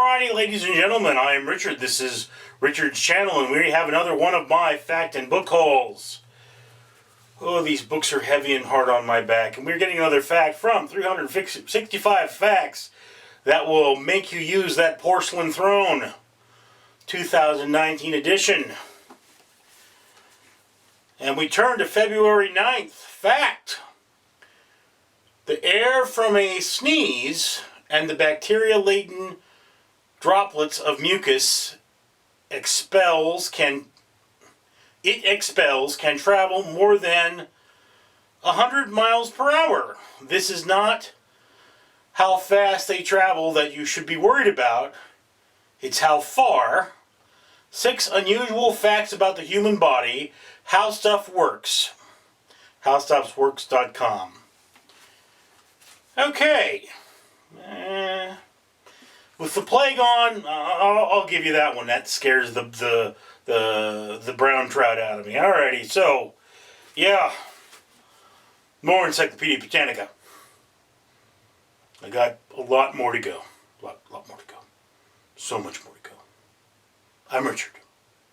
Alrighty, ladies and gentlemen, I am Richard. This is Richard's channel, and we have another one of my fact and book hauls. Oh, these books are heavy and hard on my back, and we're getting another fact from 365 Facts That Will Make You Use That Porcelain Throne, 2019 edition. And we turn to February 9th. Fact: the air from a sneeze and the bacteria-laden droplets of mucus can travel more than 100 miles per hour. This is not how fast they travel that you should be worried about. It's how far. 6 unusual facts about the human body. How stuff works. HowStuffWorks.com. Okay. With the plague on, I'll give you that one. That scares the brown trout out of me. Alrighty, so yeah, more Encyclopedia Britannica. I got a lot more to go. A lot more to go. So much more to go. I'm Richard.